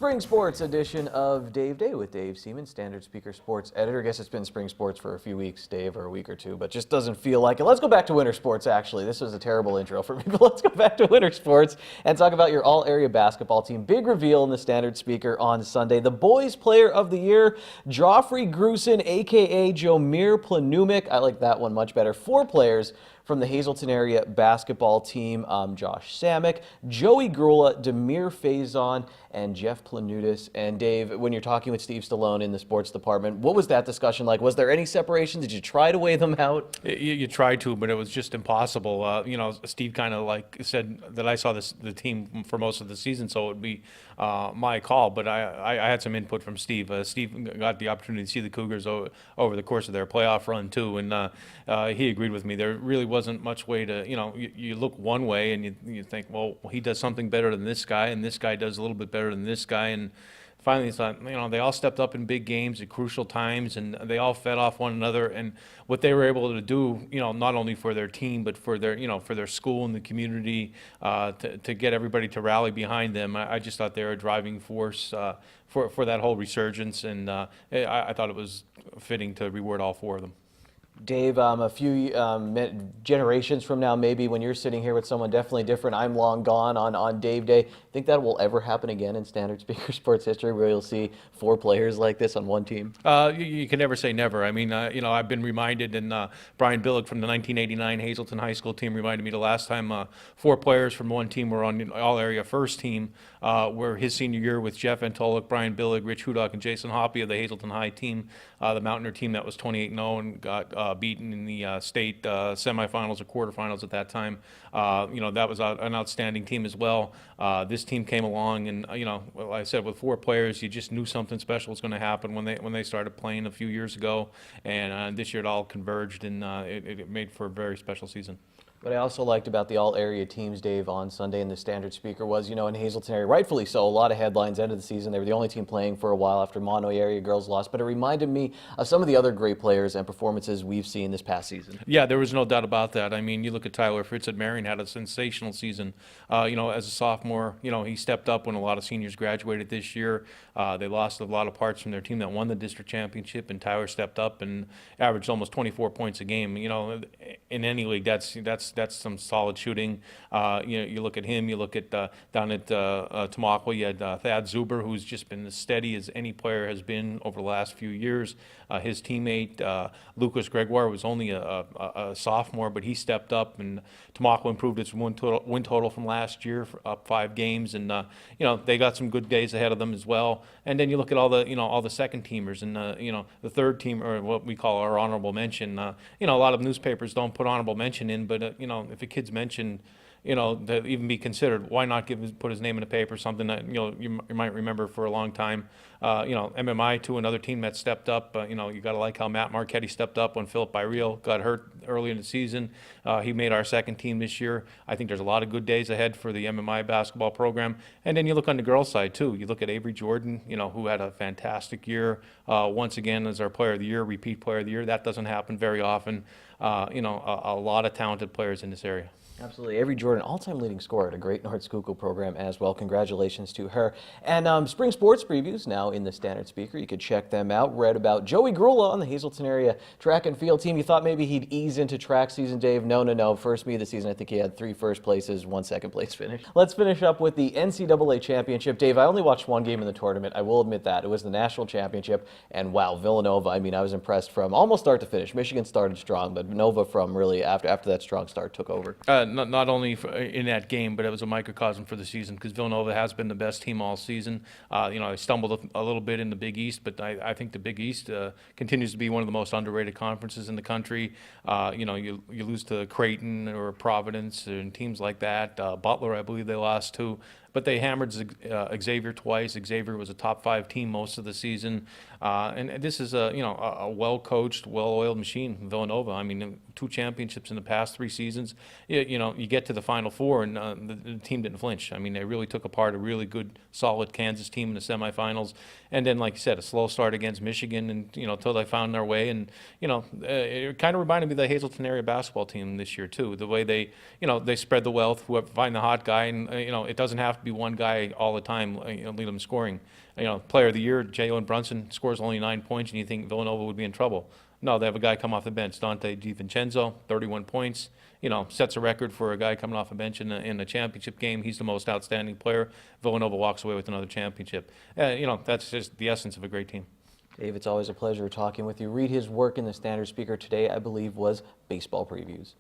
Spring Sports edition of Dave Day with Dave Seaman, Standard Speaker Sports Editor. I guess it's been Spring Sports for a few weeks, Dave, or a week or two, but just doesn't feel like it. Let's go back to winter sports, actually. This was a terrible intro for me, but let's go back to winter sports and talk about your all-area basketball team. Big reveal in the Standard Speaker on Sunday. The Boys Player of the Year, Joffrey Grusin, a.k.a. Jomir Planumic. I like that one much better. 4 players from the Hazleton area basketball team, Josh Samick, Joey Grula, Demir Faison, and Jeff Planutis. And Dave, when you're talking with Steve Stallone in the sports department, what was that discussion like? Was there any separation? Did you try to weigh them out? You tried to, but it was just impossible. Steve kind of like said that I saw the team for most of the season, so it would be my call. But I had some input from Steve. Steve got the opportunity to see the Cougars over the course of their playoff run too, and he agreed with me. There really wasn't much way to, you look one way and you think, well, he does something better than this guy, and this guy does a little bit better than this guy, and finally it's like, they all stepped up in big games at crucial times, and they all fed off one another, and what they were able to do, not only for their team, but for their, for their school and the community, to get everybody to rally behind them. I just thought they were a driving force for that whole resurgence, and I thought it was fitting to reward all 4 of them. Dave, a few generations from now, maybe when you're sitting here with someone definitely different, I'm long gone on Dave Day. Think that will ever happen again in Standard Speaker Sports history, where you'll see 4 players like this on one team? You can never say never. I mean, I've been reminded, and Brian Billick from the 1989 Hazleton High School team reminded me the last time 4 players from one team were on the all-area first team, where his senior year with Jeff Antolik, Brian Billick, Rich Hudock, and Jason Hoppy of the Hazleton High team, the Mountaineer team that was 28-0 and got beaten in the state semifinals or quarterfinals at that time. That was an outstanding team as well. This team came along, and like I said, with 4 players, you just knew something special was going to happen when they started playing a few years ago, and this year it all converged, and it made for a very special season. What I also liked about the all-area teams, Dave, on Sunday in the Standard Speaker was, in Hazleton area, rightfully so, a lot of headlines end of the season. They were the only team playing for a while after Mono area girls lost, but it reminded me of some of the other great players and performances we've seen this past season. Yeah, there was no doubt about that. I mean, you look at Tyler Fritz at Marion, had a sensational season. As a sophomore, he stepped up when a lot of seniors graduated this year. They lost a lot of parts from their team that won the district championship, and Tyler stepped up and averaged almost 24 points a game. In any league, that's some solid shooting. You look at him, you look at down at Tamaqua, you had Thad Zuber, who's just been as steady as any player has been over the last few years. His teammate, Lucas Gregoire, was only a sophomore, but he stepped up, and Tamaqua improved its win total from last year, up 5 games, and they got some good days ahead of them as well. And then you look at all the second teamers, and the third team, or what we call our honorable mention. A lot of newspapers don't put honorable mention in, but if a kid's mentioned, to even be considered, why not put his name in the paper, something that you might remember for a long time. MMI too, another team that stepped up. You got to like how Matt Marchetti stepped up when Philip Byreal got hurt early in the season. He made our second team this year. I think there's a lot of good days ahead for the MMI basketball program. And then you look on the girls' side too. You look at Avery Jordan, who had a fantastic year once again as our Player of the Year, repeat Player of the Year. That doesn't happen very often. A lot of talented players in this area. Absolutely. Avery Jordan, all-time leading scorer at a great North Schuylkill program as well. Congratulations to her. And spring sports previews now in the Standard Speaker. You could check them out. Read about Joey Grula on the Hazleton area track and field team. You thought maybe he'd ease into track season, Dave. No. First meet of the season, I think he had 3 first places, 1 second place finish. Let's finish up with the NCAA championship. Dave, I only watched 1 game in the tournament. I will admit that. It was the national championship. And wow, Villanova, I was impressed from almost start to finish. Michigan started strong, but Nova from really after that strong start took over. Not only in that game, but it was a microcosm for the season, because Villanova has been the best team all season. They stumbled a little bit in the Big East, but I think the Big East continues to be one of the most underrated conferences in the country. You lose to Creighton or Providence and teams like that. Butler, I believe they lost to. But they hammered Xavier twice. Xavier was a top 5 team most of the season, and this is a well-coached, well-oiled machine, Villanova. 2 championships in the past 3 seasons. You get to the Final Four, and the team didn't flinch. They really took apart a really good, solid Kansas team in the semifinals, and then, like you said, a slow start against Michigan, and until they found their way. And it kind of reminded me of the Hazleton area basketball team this year too. The way they spread the wealth, whoever find the hot guy, and it doesn't have to be one guy all the time, lead them scoring. Player of the year, Jalen Brunson scores only 9 points, and you think Villanova would be in trouble. No, they have a guy come off the bench, Dante DiVincenzo, 31 points. Sets a record for a guy coming off a bench in a championship game. He's the most outstanding player. Villanova walks away with another championship. That's just the essence of a great team. Dave, it's always a pleasure talking with you. Read his work in the Standard Speaker today, I believe, was baseball previews.